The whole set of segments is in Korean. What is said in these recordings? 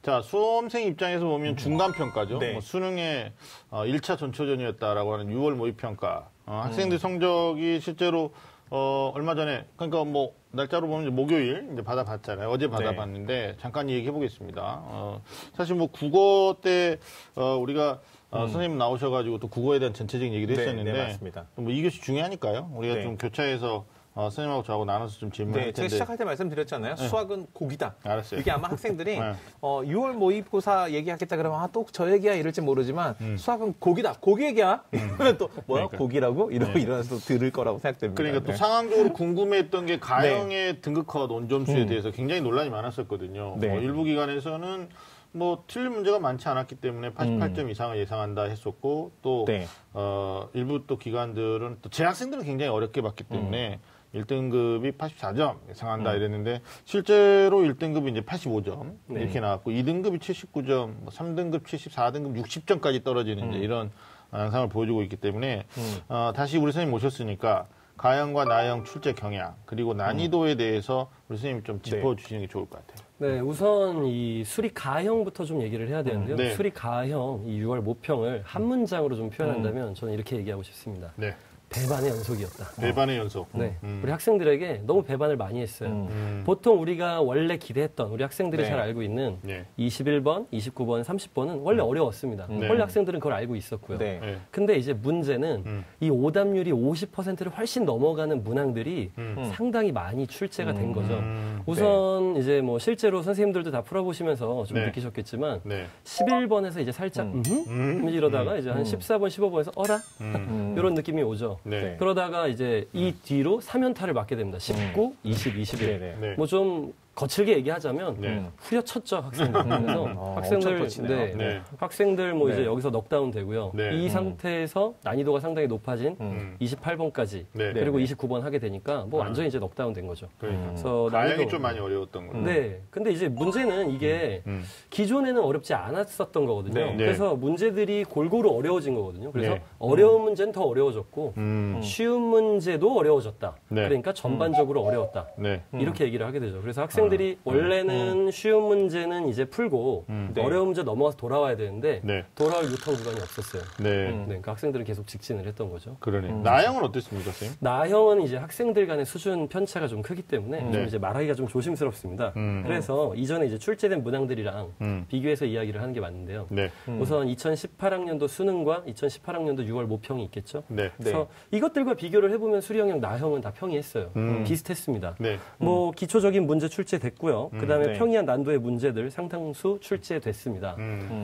자, 수험생 입장에서 보면 중간평가죠. 네. 뭐 수능의 1차 전초전이었다라고 하는 6월 모의평가. 학생들 성적이 실제로 얼마 전에, 그러니까 뭐, 날짜로 보면 이제 목요일 이제 받아봤잖아요. 어제 받아봤는데, 잠깐 얘기해 보겠습니다. 사실 뭐 국어 때, 우리가 선생님 나오셔가지고 또 국어에 대한 전체적인 얘기도 했었는데, 네, 맞습니다. 뭐 2교시 중요하니까요. 우리가 네. 좀 교차해서 선생님하고 저하고 나눠서 좀 질문할 텐데. 제가 시작할 때 말씀드렸잖아요. 네. 수학은 고기다. 알았어요. 이게 아마 학생들이 네. 6월 모의고사 얘기하겠다 그러면 또 저 얘기야 이럴지 모르지만 수학은 고기다. 고기 얘기야. 이러면 또 뭐야? 그러니까. 고기라고? 이러고 일어나서 들을 거라고 생각됩니다. 그러니까 또 네. 상황적으로 궁금했던 게 가형의 등급컷 온점수에 대해서 굉장히 논란이 많았었거든요. 네. 일부 기관에서는 뭐 틀린 문제가 많지 않았기 때문에 88점 이상을 예상한다 했었고 또 네. 일부 또 기관들은 또 재학생들은 굉장히 어렵게 봤기 때문에 1등급이 84점 예상한다 이랬는데 실제로 1등급이 이제 85점 이렇게 나왔고 2등급이 79점, 뭐 3등급 74등급 60점까지 떨어지는 이제 이런 양상을 보여주고 있기 때문에 다시 우리 선생님 모셨으니까 가형과 나형 출제 경향 그리고 난이도에 대해서 우리 선생님이 좀 짚어주시는 게 좋을 것 같아요. 네, 우선 이 수리 가형부터 좀 얘기를 해야 되는데요. 네. 수리 가형, 이 6월 모평을 한 문장으로 좀 표현한다면 저는 이렇게 얘기하고 싶습니다. 네. 배반의 연속이었다. 배반의 연속. 네, 우리 학생들에게 너무 배반을 많이 했어요. 보통 우리가 원래 기대했던 우리 학생들이 네. 잘 알고 있는 네. 21번, 29번, 30번은 원래 어려웠습니다. 원래 학생들은 그걸 알고 있었고요. 네. 네. 근데 이제 문제는 이 오답률이 50%를 훨씬 넘어가는 문항들이 상당히 많이 출제가 된 거죠. 우선 이제 뭐 실제로 선생님들도 다 풀어보시면서 좀 네. 느끼셨겠지만 네. 11번에서 이제 살짝 이러다가 이제 한 14번, 15번에서 어라? 이런 느낌이 오죠. 네. 그러다가 이제 이 뒤로 3연타를 맞게 됩니다. 19, 20, 21. 네. 네. 뭐 좀 거칠게 얘기하자면 네. 후려쳤죠 학생들. 그래서 학생들, 엄청 거치네요. 네. 네. 학생들 뭐 네. 이제 여기서 넉다운 되고요. 네. 이 상태에서 난이도가 상당히 높아진 28번까지 네. 그리고 네. 29번 하게 되니까 뭐 완전히 이제 넉다운 된 거죠. 그러니까. 그래서 가형이 난이도- 좀 많이 어려웠던 거예요. 네. 근데 이제 문제는 이게 기존에는 어렵지 않았었던 거거든요. 네. 그래서 문제들이 골고루 어려워진 거거든요. 그래서 네. 어려운 문제는 더 어려워졌고 쉬운 문제도 어려워졌다. 네. 그러니까 전반적으로 어려웠다. 네. 이렇게 얘기를 하게 되죠. 그래서 학생들이 원래는 쉬운 문제는 이제 풀고 네. 어려운 문제 넘어가서 돌아와야 되는데 네. 돌아올 유턴 구간이 없었어요. 네. 네, 그러니까 학생들은 계속 직진을 했던 거죠. 그러네. 나형은 어땠습니까, 선생님? 나형은 이제 학생들 간의 수준 편차가 좀 크기 때문에 좀 네. 이제 말하기가 좀 조심스럽습니다. 그래서 이전에 이제 출제된 문항들이랑 비교해서 이야기를 하는 게 맞는데요. 네. 우선 2018학년도 수능과 2018학년도 6월 모평이 있겠죠. 네. 그래서 이것들과 비교를 해보면 수리형형, 나형은 다 평이했어요. 비슷했습니다. 네. 뭐 기초적인 문제 출제됐고요. 그다음에 네. 평이한 난도의 문제들 상당수 출제됐습니다.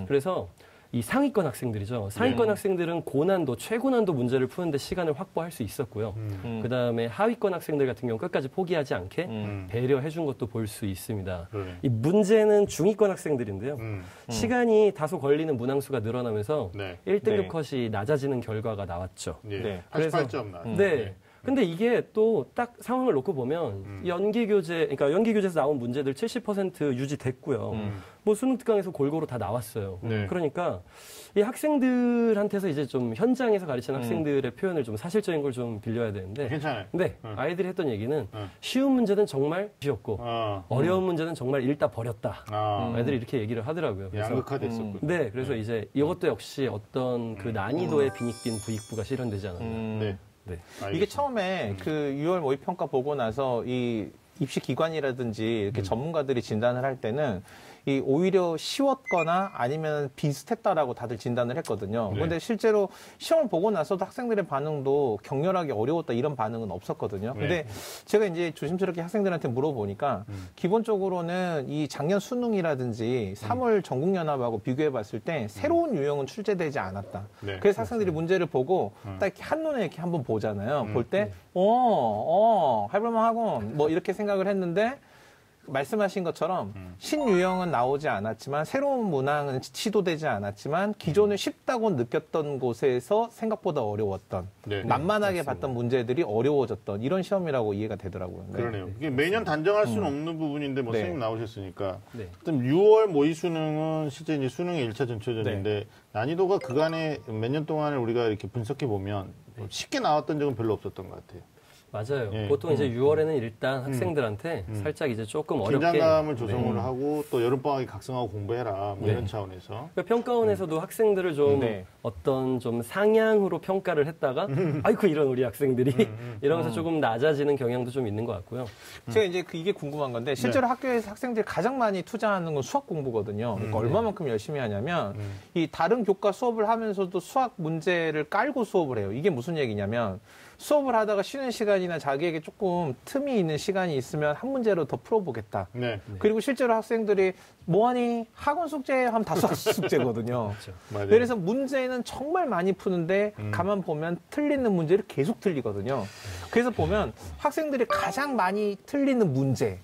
그래서 이 상위권 학생들이죠. 상위권 학생들은 고난도, 최고난도 문제를 푸는데 시간을 확보할 수 있었고요. 그다음에 하위권 학생들 같은 경우 끝까지 포기하지 않게 배려해 준 것도 볼 수 있습니다. 그러네. 이 문제는 중위권 학생들인데요. 음. 시간이 다소 걸리는 문항수가 늘어나면서 네. 1등급 네. 컷이 낮아지는 결과가 나왔죠. 네. 네. 88점 나. 네. 근데 이게 또 딱 상황을 놓고 보면 그러니까 연기교재에서 나온 문제들 70% 유지됐고요. 뭐 수능 특강에서 골고루 다 나왔어요. 네. 그러니까 이 학생들한테서 이제 좀 현장에서 가르치는 학생들의 표현을 좀 사실적인 걸 좀 빌려야 되는데. 괜찮아요. 네, 아이들이 했던 얘기는 쉬운 문제는 정말 쉬웠고 어려운 문제는 정말 읽다 버렸다. 아이들이 이렇게 얘기를 하더라고요. 그래서 양극화됐었군요. 네, 그래서 이제 이것도 역시 어떤 그 난이도에 비닉빈 부익부가 실현되지 않았나. 네. 네. 알겠습니다. 이게 처음에 그 6월 모의평가 보고 나서 이 입시기관이라든지 이렇게 전문가들이 진단을 할 때는 이 오히려 쉬웠거나 아니면 비슷했다라고 다들 진단을 했거든요. 네. 근데 실제로 시험을 보고 나서도 학생들의 반응도 격렬하게 어려웠다 이런 반응은 없었거든요. 근데 제가 이제 조심스럽게 학생들한테 물어보니까 기본적으로는 이 작년 수능이라든지 3월 전국연합하고 비교해 봤을 때 새로운 유형은 출제되지 않았다. 네. 그래서 학생들이 문제를 보고 딱 이렇게 한눈에 이렇게 한번 보잖아요. 볼 때, 해볼만하고 뭐 이렇게 생각을 했는데 말씀하신 것처럼 신유형은 나오지 않았지만 새로운 문항은 시도되지 않았지만 기존에 쉽다고 느꼈던 곳에서 생각보다 어려웠던 네. 만만하게 봤던 문제들이 어려워졌던 이런 시험이라고 이해가 되더라고요. 네. 그러네요. 이게 매년 단정할 수는 없는 부분인데 뭐 네. 선생님 나오셨으니까. 네. 일단 6월 모의 수능은 실제 이제 수능의 1차 전초전인데 난이도가 그간에 몇 년 동안을 우리가 이렇게 분석해 보면 쉽게 나왔던 적은 별로 없었던 것 같아요. 맞아요. 예. 보통 이제 6월에는 일단 학생들한테 살짝 이제 조금 어렵게 긴장감을 조성을 하고 또 여름방학에 각성하고 공부해라 뭐 이런 차원에서 그러니까 평가원에서도 학생들을 좀 어떤 좀 상향으로 평가를 했다가 아이고 이런 우리 학생들이 이러면서 조금 낮아지는 경향도 좀 있는 것 같고요. 제가 이제 이게 궁금한 건데 실제로 학교에서 학생들이 가장 많이 투자하는 건 수학 공부거든요. 그러니까 얼마만큼 열심히 하냐면 이 다른 교과 수업을 하면서도 수학 문제를 깔고 수업을 해요. 이게 무슨 얘기냐면 수업을 하다가 쉬는 시간이나 자기에게 조금 틈이 있는 시간이 있으면 한 문제로 더 풀어보겠다. 네. 그리고 실제로 학생들이 뭐하니 학원 숙제 하면 다 수학 숙제거든요. 그렇죠. 맞아요. 그래서 문제는 정말 많이 푸는데 가만 보면 틀리는 문제를 계속 틀리거든요. 그래서 보면 학생들이 가장 많이 틀리는 문제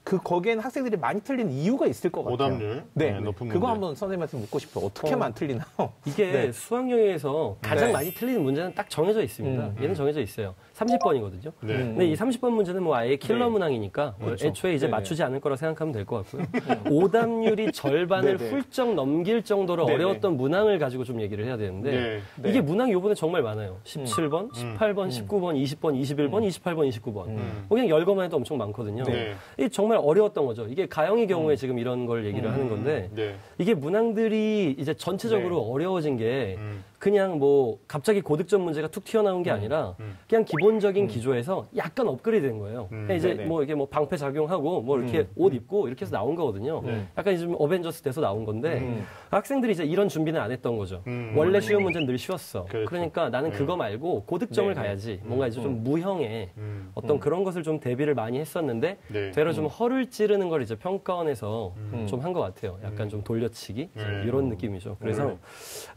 거기에는 학생들이 많이 틀리는 이유가 있을 것 같아요. 오답률 네, 높은 그거 문제. 한번 선생님한테 묻고 싶어요. 어떻게만 틀리나요? 이게 네. 수학 영역에서 가장 네. 많이 틀리는 문제는 딱 정해져 있습니다. 얘는 정해져 있어요. 30번이거든요. 네. 근데 이 30번 문제는 뭐 아예 킬러 네. 문항이니까 그렇죠. 애초에 이제 네네. 맞추지 않을 거라 생각하면 될 것 같고요. 오답률이 절반을 네네. 훌쩍 넘길 정도로 네네. 어려웠던 문항을 가지고 좀 얘기를 해야 되는데 네. 이게 문항이 요번에 정말 많아요. 17번, 18번, 19번, 20번, 21번, 28번, 29번. 그냥 열거만 해도 엄청 많거든요. 네. 이게 정말 어려웠던 거죠. 이게 가형의 경우에 지금 이런 걸 얘기를 하는 건데 네. 이게 문항들이 이제 전체적으로 어려워진 게 그냥 뭐 갑자기 고득점 문제가 툭 튀어나온 게 아니라 그냥 기본적인 기조에서 약간 업그레이드 된 거예요. 그냥 이제 네네. 뭐 이게 뭐 방패 작용하고 뭐 이렇게 옷 입고 이렇게 해서 나온 거거든요. 약간 이제 좀 어벤져스 돼서 나온 건데 학생들이 이제 이런 준비는 안 했던 거죠. 원래 쉬운 문제는 늘 쉬웠어. 그렇죠. 그러니까 나는 그거 말고 고득점을 가야지. 뭔가 이제 좀 무형의 어떤 그런 것을 좀 대비를 많이 했었는데 네. 되려 좀 허를 찌르는 걸 이제 평가원에서 좀 한 것 같아요. 약간 좀 돌려치기 이런 느낌이죠. 그래서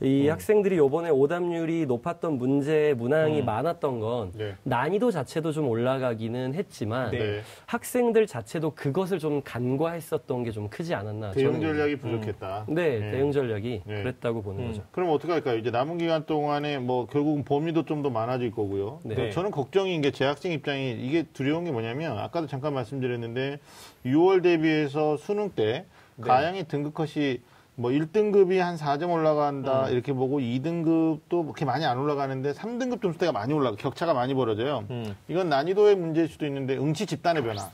이 학생들이 요번에 오답률이 높았던 문제 문항이 많았던 건 네. 난이도 자체도 좀 올라가기는 했지만 네. 학생들 자체도 그것을 좀 간과했었던 게 좀 크지 않았나. 대응 저는. 전략이 부족했다. 네, 대응 전략이 네. 그랬다고 보는 거죠. 그럼 어떻게 할까요? 이제 남은 기간 동안에 뭐 결국은 범위도 좀 더 많아질 거고요. 네. 저는 걱정인 게 재학생 입장이 이게 두려운 게 뭐냐면 아까도 잠깐 말씀드렸는데 6월 대비해서 수능 때 가양의 등급 컷이 뭐 1등급이 한 4점 올라간다 이렇게 보고 2등급도 그렇게 많이 안 올라가는데 3등급 점수대가 많이 올라가 격차가 많이 벌어져요. 이건 난이도의 문제일 수도 있는데 응시 집단의 변화.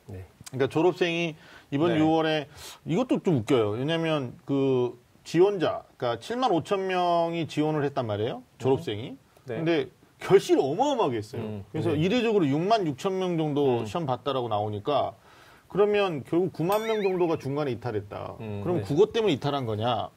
네. 그러니까 졸업생이 이번 6월에 이것도 좀 웃겨요. 왜냐하면 그 지원자, 그러니까 7만 5천 명이 지원을 했단 말이에요. 졸업생이. 네. 근데 결실이 어마어마하게 했어요. 그래서 이례적으로 6만 6천 명 정도 시험 봤다라고 나오니까 그러면 결국 9만 명 정도가 중간에 이탈했다. 그럼 국어 때문에 이탈한 거냐?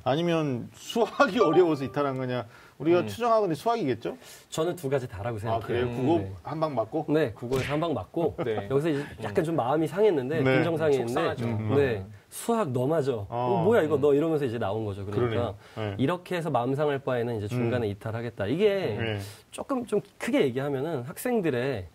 아니면 수학이 어려워서 이탈한 거냐? 우리가 추정하건데 수학이겠죠? 저는 두 가지 다라고 아, 생각해요. 그래요? 국어 네. 한 방 맞고? 네, 국어에서 한 방 맞고 네. 여기서 이제 약간 좀 마음이 상했는데 네. 빈정상했는데 속상하죠. 네. 수학 너 맞아. 뭐야 이거 너 이러면서 이제 나온 거죠. 그러니까 그러네요. 네. 이렇게 해서 마음 상할 바에는 이제 중간에 이탈하겠다. 이게 네. 조금 좀 크게 얘기하면은 학생들의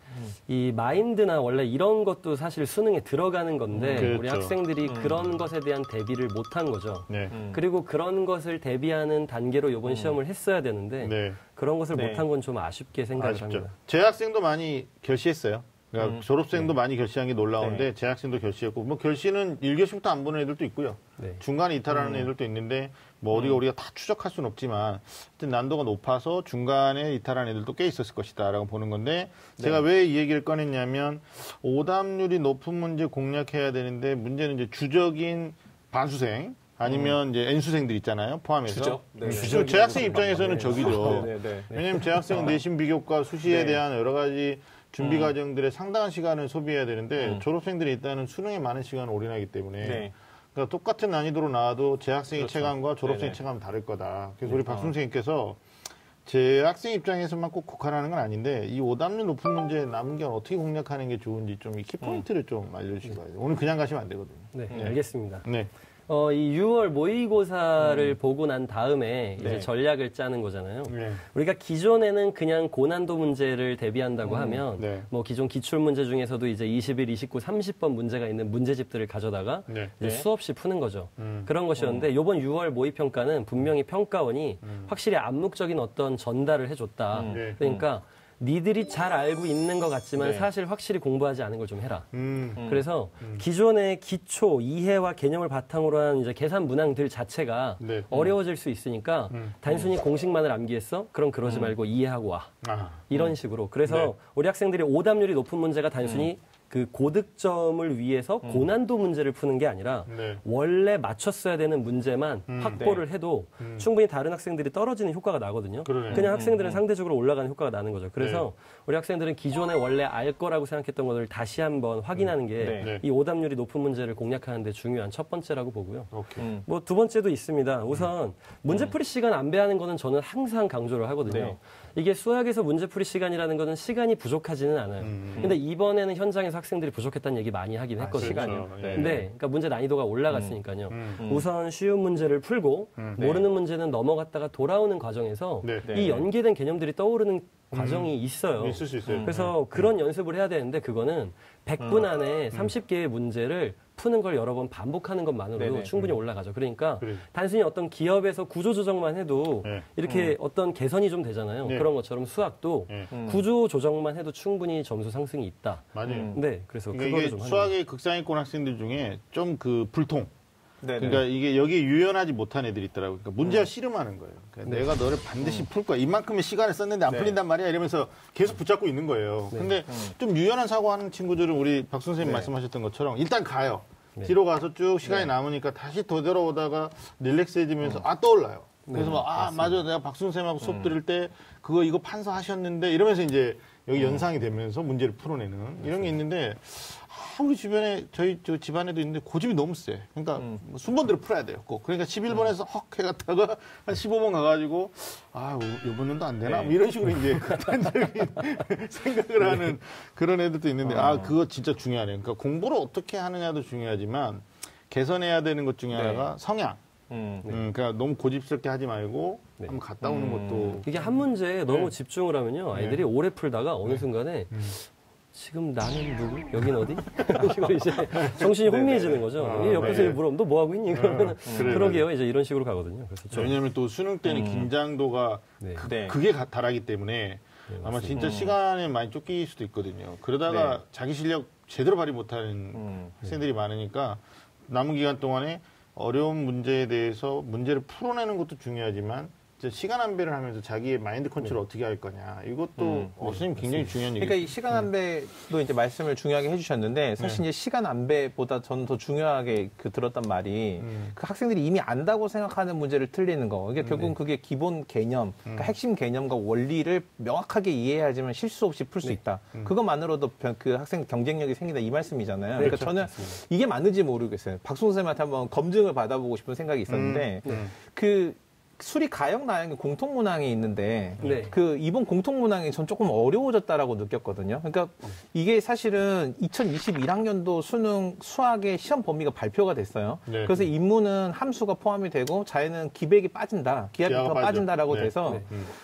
이 마인드나 원래 이런 것도 사실 수능에 들어가는 건데 그렇죠. 우리 학생들이 그런 것에 대한 대비를 못한 거죠. 네. 그리고 그런 것을 대비하는 단계로 이번 시험을 했어야 되는데 네. 그런 것을 네. 못한 건 좀 아쉽게 생각을 아쉽죠. 합니다. 재학생도 많이 결시했어요. 그러니까 졸업생도 많이 결시한 게 놀라운데 재학생도 결시했고 뭐 결시는 1교시부터 안 보는 애들도 있고요. 네. 중간에 이탈하는 애들도 있는데 뭐 우리가 다 추적할 수는 없지만 하여튼 난도가 높아서 중간에 이탈하는 애들도 꽤 있었을 것이다라고 보는 건데 제가 왜 이 얘기를 꺼냈냐면 오답률이 높은 문제 공략해야 되는데 문제는 이제 주적인 반수생 아니면 이제 N수생들 있잖아요. 포함해서. 주적? 네. 주적. 재학생 입장에서는 적이죠. 네, 네. 왜냐하면 재학생은 내신 비교과 수시에 네. 대한 여러 가지 준비 과정들에 상당한 시간을 소비해야 되는데 졸업생들이 일단은 수능에 많은 시간을 올인하기 때문에 네. 그러니까 똑같은 난이도로 나와도 재학생의 그렇죠. 체감과 졸업생의 네네. 체감은 다를 거다. 그래서 우리 박 선생님께서 재학생 입장에서만 꼭 국한하는 건 아닌데 이 오답률 높은 문제 남은 게 어떻게 공략하는 게 좋은지 좀 이 키포인트를 좀 알려주시기 바랍니다. 오늘 그냥 가시면 안 되거든요. 네, 알겠습니다. 네. 이 6월 모의고사를 보고 난 다음에 이제 네. 전략을 짜는 거잖아요. 네. 우리가 기존에는 그냥 고난도 문제를 대비한다고 하면 네. 뭐 기존 기출 문제 중에서도 이제 21, 29, 30번 문제가 있는 문제집들을 가져다가 네. 이제 수없이 푸는 거죠. 그런 것이었는데 이번 6월 모의평가는 분명히 평가원이 확실히 암묵적인 어떤 전달을 해줬다. 네. 그러니까 니들이 잘 알고 있는 것 같지만 네. 사실 확실히 공부하지 않은 걸 좀 해라. 그래서 기존의 기초 이해와 개념을 바탕으로 한 이제 계산 문항들 자체가 네. 어려워질 수 있으니까 단순히 공식만을 암기했어? 그럼 그러지 말고 이해하고 와. 이런 식으로. 그래서 네. 우리 학생들이 오답률이 높은 문제가 단순히 그 고득점을 위해서 고난도 문제를 푸는 게 아니라 네. 원래 맞췄어야 되는 문제만 확보를 해도 충분히 다른 학생들이 떨어지는 효과가 나거든요. 그러네. 그냥 학생들은 상대적으로 올라가는 효과가 나는 거죠. 그래서 우리 학생들은 기존에 원래 알 거라고 생각했던 것을 다시 한번 확인하는 게 이 오답률이 높은 문제를 공략하는 데 중요한 첫 번째라고 보고요. 오케이. 뭐 두 번째도 있습니다. 우선 문제풀이 시간 안배하는 거는 저는 항상 강조를 하거든요. 네. 이게 수학에서 문제풀이 시간이라는 거는 시간이 부족하지는 않아요. 근데 이번에는 현장에서 학생들이 부족했다는 얘기 많이 하긴 했거든요. 시간이요? 네. 근데 그러니까 문제 난이도가 올라갔으니까요. 우선 쉬운 문제를 풀고 모르는 문제는 넘어갔다가 돌아오는 과정에서 네. 이 연계된 개념들이 떠오르는 과정이 있어요. 있을 수 있어요. 그래서 그런 연습을 해야 되는데 그거는 100분 안에 30개의 문제를 푸는 걸 여러 번 반복하는 것만으로도 네네. 충분히 올라가죠. 그러니까 그래. 단순히 어떤 기업에서 구조 조정만 해도 네. 이렇게 어떤 개선이 좀 되잖아요. 네. 그런 것처럼 수학도 네. 구조 조정만 해도 충분히 점수 상승이 있다. 맞아요. 네, 그래서 그러니까 그거를 이게 좀 하는 수학의 극상위권 학생들 중에 좀 그 불통. 네네. 그러니까 이게 여기에 유연하지 못한 애들이 있더라고요. 그러니까 문제가 씨름하는 거예요. 그러니까 내가 너를 반드시 풀 거야. 이만큼의 시간을 썼는데 안 풀린단 말이야. 이러면서 계속 붙잡고 있는 거예요. 근데 좀 유연한 사고하는 친구들은 우리 박 선생님 말씀하셨던 것처럼 일단 가요. 뒤로 가서 쭉 시간이 남으니까 다시 되돌아오다가 릴렉스해지면서 떠올라요. 그래서 막, 맞아. 내가 박수 선생님하고 수업 들을 때 그거 이거 판서하셨는데 이러면서 이제 여기 연상이 되면서 문제를 풀어내는 이런 게 있는데 우리 주변에 저희 저 집안에도 있는데 고집이 너무 세. 그러니까 순번대로 풀어야 돼요. 꼭. 그러니까 11번에서 헉 해갔다가 한 15번 가가지고 이번에도 안 되나? 뭐 이런 식으로 이제 극단적인 생각을 하는 그런 애들도 있는데 그거 진짜 중요하네요. 그러니까 공부를 어떻게 하느냐도 중요하지만 개선해야 되는 것 중에 하나가 성향. 그러니까 너무 고집스럽게 하지 말고 한번 갔다 오는 것도 이게 한 문제에 너무 집중을 하면요. 아이들이 오래 풀다가 어느 순간에 지금 나는 누구? 여긴 어디? 이런 식으로 이제 정신이 혼미해지는 거죠. 이 옆에서 물어보면 너 뭐 하고 있니? 그러면 그러게요. 이제 이런 식으로 가거든요. 그래서 왜냐하면 또 수능 때는 긴장도가 그게 다르기 때문에 아마 진짜 시간에 많이 쫓길 수도 있거든요. 그러다가 자기 실력 제대로 발휘 못하는 학생들이 많으니까 남은 기간 동안에 어려운 문제에 대해서 문제를 풀어내는 것도 중요하지만 시간 안배를 하면서 자기의 마인드 컨트롤을 어떻게 할 거냐. 이것도 선생님 굉장히 중요한 얘기죠. 그러니까 이 시간 안배도 이제 말씀을 중요하게 해주셨는데 사실 이제 시간 안배보다 저는 더 중요하게 들었단 말이 그 학생들이 이미 안다고 생각하는 문제를 틀리는 거. 그러니까 결국은 그게 기본 개념, 그러니까 핵심 개념과 원리를 명확하게 이해해야지만 실수 없이 풀 수 있다. 그것만으로도 그 학생 경쟁력이 생긴다 이 말씀이잖아요. 그러니까 저는 이게 맞는지 모르겠어요. 박수 선생님한테 한번 검증을 받아보고 싶은 생각이 있었는데 그 수리 가형 나형의 공통 문항이 있는데 그 이번 공통 문항이 전 조금 어려워졌다라고 느꼈거든요. 그러니까 이게 사실은 2021학년도 수능 수학의 시험 범위가 발표가 됐어요. 그래서 인문은 함수가 포함이 되고 자연은 기백이 빠진다, 기하 벡터가 빠진다라고 돼서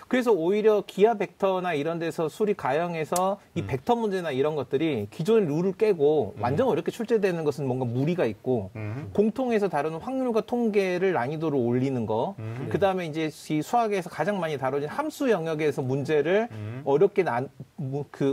그래서 오히려 기하 벡터나 이런 데서 수리 가형에서 이 벡터 문제나 이런 것들이 기존의 룰을 깨고 완전 어렵게 출제되는 것은 뭔가 무리가 있고 공통에서 다루는 확률과 통계를 난이도를 올리는 거. 그다음에 이제 이 수학에서 가장 많이 다뤄진 함수 영역에서 문제를 어렵게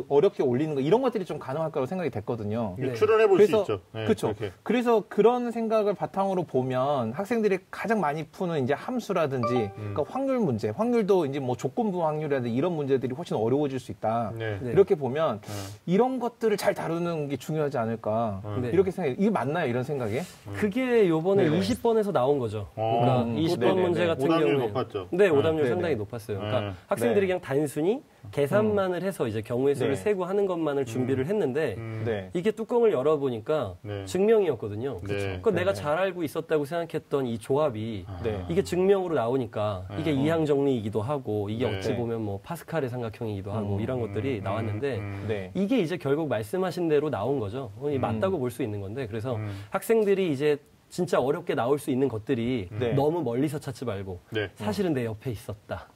어렵게 올리는 거 이런 것들이 좀 가능할 거라고 생각이 됐거든요. 추론해 볼 수 있죠. 그렇죠. 그래서 그런 생각을 바탕으로 보면 학생들이 가장 많이 푸는 이제 함수라든지 그러니까 확률 문제, 확률도 이제 뭐 조건부 확률이라든지 이런 문제들이 훨씬 어려워질 수 있다. 이렇게 보면 이런 것들을 잘 다루는 게 중요하지 않을까 이렇게 생각해요. 이게 맞나요? 이런 생각이? 그게 요번에 20번에서 나온 거죠. 그러니까 20번 문제 같은 경우에 높았죠. 네, 오답률 상당히 높았어요. 그러니까 학생들이 그냥 단순히 계산만을 해서 이제 경우의 수를 세고 하는 것만을 준비를 했는데 이게 뚜껑을 열어보니까 증명이었거든요. 그러니까 내가 잘 알고 있었다고 생각했던 이 조합이 이게 증명으로 나오니까 이게 이항 정리이기도 하고 이게 어찌 보면 뭐 파스칼의 삼각형이기도 하고 이런 것들이 나왔는데 이게 이제 결국 말씀하신 대로 나온 거죠. 맞다고 볼 수 있는 건데 그래서 학생들이 이제 진짜 어렵게 나올 수 있는 것들이 너무 멀리서 찾지 말고 사실은 내 옆에 있었다.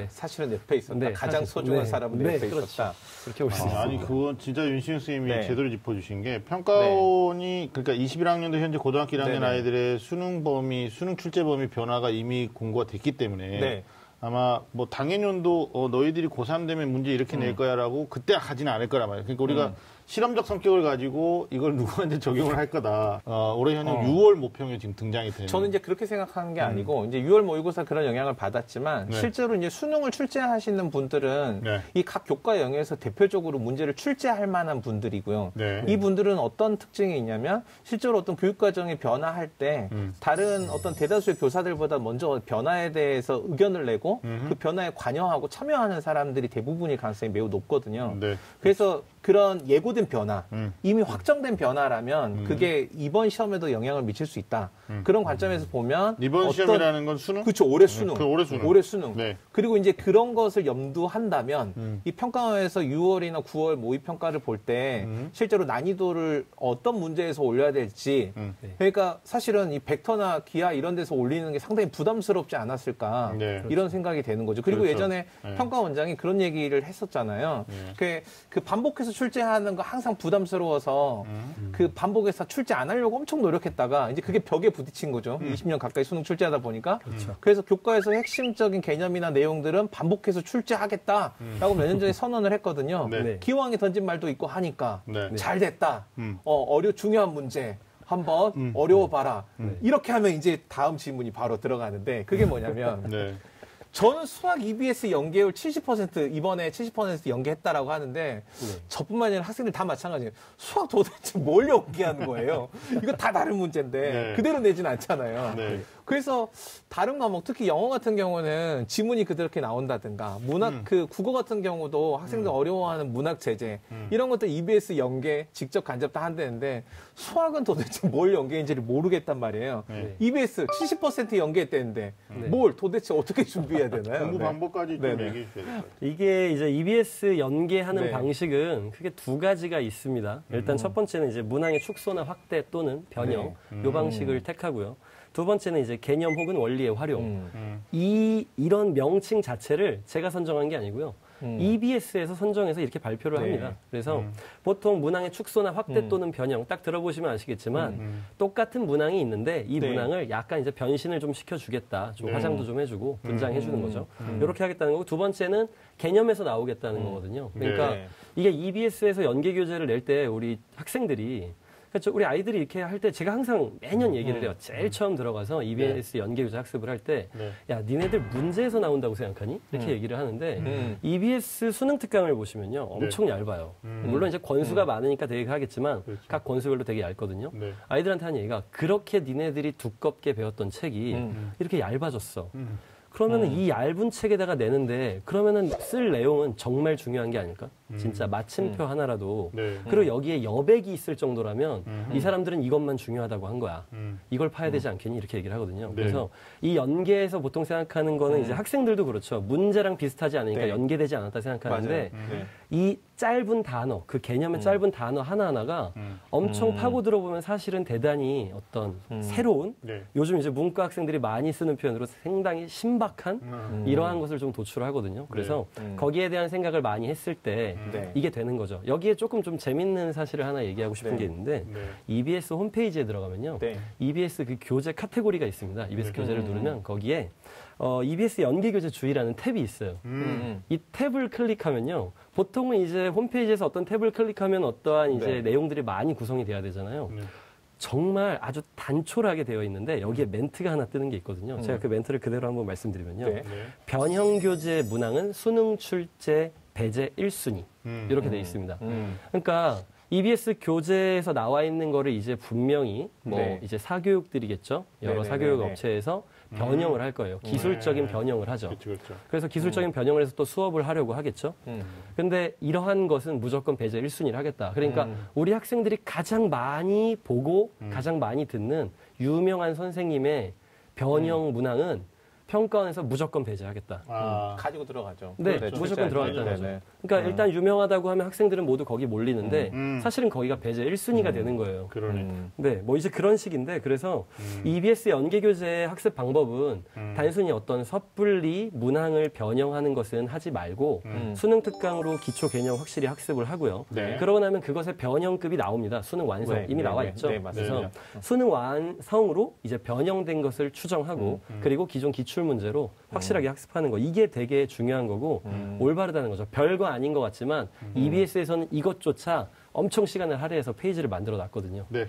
사실은 옆에 있었다. 가장 소중한 사람은 내 옆에 있었다. 그렇게 볼 수 있습니다. 아니 그건 진짜 윤시윤 선생님이 제대로 짚어주신 게 평가원이 그러니까 21학년도 현재 고등학교 1학년 아이들의 수능 범위, 수능 출제 범위 변화가 이미 공고가 됐기 때문에 아마 뭐 당해년도 너희들이 고3 되면 문제 이렇게 낼 거야라고 그때 하지는 않을 거란 말이에요. 그러니까 우리가 실험적 성격을 가지고 이걸 누구한테 적용을 할 거다. 올해 현역 6월 모평에 지금 등장이 되는. 저는 이제 그렇게 생각하는 게 아니고 이제 6월 모의고사 그런 영향을 받았지만 네. 실제로 이제 수능을 출제하시는 분들은 네. 이 각 교과 영역에서 대표적으로 문제를 출제할 만한 분들이고요. 네. 이 분들은 어떤 특징이 있냐면 실제로 어떤 교육 과정이 변화할 때 다른 어떤 대다수의 교사들보다 먼저 변화에 대해서 의견을 내고 그 변화에 관여하고 참여하는 사람들이 대부분일 가능성이 매우 높거든요. 네. 그래서 그런 예고된 변화, 이미 확정된 변화라면 그게 이번 시험에도 영향을 미칠 수 있다. 그런 관점에서 보면 이번 시험이라는 건 수능? 그렇죠. 올해 수능. 그 올해 수능. 올해 수능. 네. 그리고 이제 그런 것을 염두한다면 이 평가원에서 6월이나 9월 모의평가를 볼 때 실제로 난이도를 어떤 문제에서 올려야 될지 그러니까 사실은 이 벡터나 기하 이런 데서 올리는 게 상당히 부담스럽지 않았을까 네. 이런 생각이 되는 거죠. 그리고 그렇죠. 예전에 네. 평가원장이 그런 얘기를 했었잖아요. 그 반복해서 출제하는 거 항상 부담스러워서 그 반복해서 출제 안 하려고 엄청 노력했다가 이제 그게 벽에 부딪힌 거죠. 20년 가까이 수능 출제하다 보니까. 그래서 교과에서 핵심적인 개념이나 내용들은 반복해서 출제하겠다라고 몇 년 전에 선언을 했거든요. 네. 기왕에 던진 말도 있고 하니까 네. 잘 됐다. 중요한 문제 한번 어려워봐라. 이렇게 하면 이제 다음 질문이 바로 들어가는데 그게 뭐냐면 네. 저는 수학 EBS 연계율 70% 이번에 70% 연계했다라고 하는데 저뿐만 아니라 학생들 다 마찬가지예요. 수학 도대체 뭘 연계하는 거예요? 이거 다 다른 문제인데 네. 그대로 내진 않잖아요. 네. 그래서 다른 과목 특히 영어 같은 경우는 지문이 그렇게 나온다든가 문학 그 국어 같은 경우도 학생들 어려워하는 문학 제재 이런 것들 EBS 연계 직접 간접 다 한다는데 수학은 도대체 뭘 연계인지를 모르겠단 말이에요. 네. EBS 70% 연계했다는데 뭘 도대체 어떻게 준비해야 되나요? 공부 네. 방법까지 좀 네네. 얘기해 주셔야 될 것 같아요. 이게 이제 EBS 연계하는 네. 방식은 크게 두 가지가 있습니다. 일단 첫 번째는 이제 문항의 축소나 확대 또는 변형 요 방식을 택하고요. 두 번째는 이제 개념 혹은 원리의 활용. 이런 명칭 자체를 제가 선정한 게 아니고요. EBS에서 선정해서 이렇게 발표를 네. 합니다. 그래서 보통 문항의 축소나 확대 또는 변형 딱 들어보시면 아시겠지만 똑같은 문항이 있는데 이 네. 문항을 약간 이제 변신을 좀 시켜주겠다. 좀 화장도 좀 해주고 분장해주는 거죠. 이렇게 하겠다는 거고 두 번째는 개념에서 나오겠다는 거거든요. 그러니까 네. 이게 EBS에서 연계 교재를 낼 때 우리 학생들이 그렇죠. 우리 아이들이 이렇게 할 때 제가 항상 매년 얘기를 해요. 제일 처음 들어가서 EBS 연계교재 학습을 할 때, 야, 니네들 문제에서 나온다고 생각하니? 이렇게 얘기를 하는데, EBS 수능 특강을 보시면요. 엄청 얇아요. 물론 이제 권수가 많으니까 되게 하겠지만, 그렇죠. 각 권수별로 되게 얇거든요. 네. 아이들한테 하는 얘기가, 그렇게 니네들이 두껍게 배웠던 책이 이렇게 얇아졌어. 그러면은 이 얇은 책에다가 내는데 그러면은 쓸 내용은 정말 중요한 게 아닐까? 진짜 마침표 하나라도 네. 그리고 여기에 여백이 있을 정도라면 이 사람들은 이것만 중요하다고 한 거야. 이걸 파야 되지 않겠니? 이렇게 얘기를 하거든요. 네. 그래서 이 연계에서 보통 생각하는 거는 이제 학생들도 그렇죠. 문제랑 비슷하지 않으니까 네. 연계되지 않았다 생각하는데 맞아요. 네. 이 짧은 단어, 그 개념의 짧은 단어 하나하나가 엄청 파고 들어보면 사실은 대단히 어떤 새로운 네. 요즘 이제 문과 학생들이 많이 쓰는 표현으로 상당히 신박한 이러한 것을 좀 도출하거든요. 그래서 거기에 대한 생각을 많이 했을 때 네. 이게 되는 거죠. 여기에 조금 좀 재밌는 사실을 하나 얘기하고 싶은 네. 게 있는데 네. EBS 홈페이지에 들어가면요. 네. EBS 그 교재 카테고리가 있습니다. EBS 교재를 누르면 거기에 EBS 연계교재 주의라는 탭이 있어요. 이 탭을 클릭하면요. 보통은 이제 홈페이지에서 어떤 탭을 클릭하면 어떠한 이제 네. 내용들이 많이 구성이 돼야 되잖아요. 정말 아주 단촐하게 되어 있는데 여기에 멘트가 하나 뜨는 게 있거든요. 제가 그 멘트를 그대로 한번 말씀드리면요. 네. 변형교재 문항은 수능 출제 배제 1순위 이렇게 돼 있습니다. 그러니까 EBS 교재에서 나와 있는 거를 이제 분명히 뭐 네. 이제 사교육들이겠죠. 여러 네네네네. 사교육 업체에서 변형을 할 거예요. 기술적인 변형을 하죠. 그렇죠, 그렇죠. 그래서 기술적인 변형을 해서 또 수업을 하려고 하겠죠. 근데 이러한 것은 무조건 배제 1순위를 하겠다. 그러니까 우리 학생들이 가장 많이 보고 가장 많이 듣는 유명한 선생님의 변형 문항은 평가원에서 무조건 배제하겠다. 아, 가지고 들어가죠. 네, 그렇죠. 무조건 들어가겠다는 네, 거죠. 네. 그러니까 일단 유명하다고 하면 학생들은 모두 거기 몰리는데 사실은 거기가 배제 1순위가 되는 거예요. 그러네. 네, 뭐 이제 그런 식인데 그래서 EBS 연계교재 학습 방법은 단순히 어떤 섣불리 문항을 변형하는 것은 하지 말고 수능 특강으로 기초 개념 확실히 학습을 하고요. 네. 그러고 나면 그것의 변형급이 나옵니다. 수능 완성 네, 이미 네, 나와 네, 있죠. 네, 맞습니다. 그래서 수능 완성으로 이제 변형된 것을 추정하고 그리고 기존 기출 기출 문제로 확실하게 학습하는 거 이게 되게 중요한 거고 올바르다는 거죠. 별거 아닌 것 같지만 EBS에서는 이것조차 엄청 시간을 할애해서 페이지를 만들어 놨거든요. 네.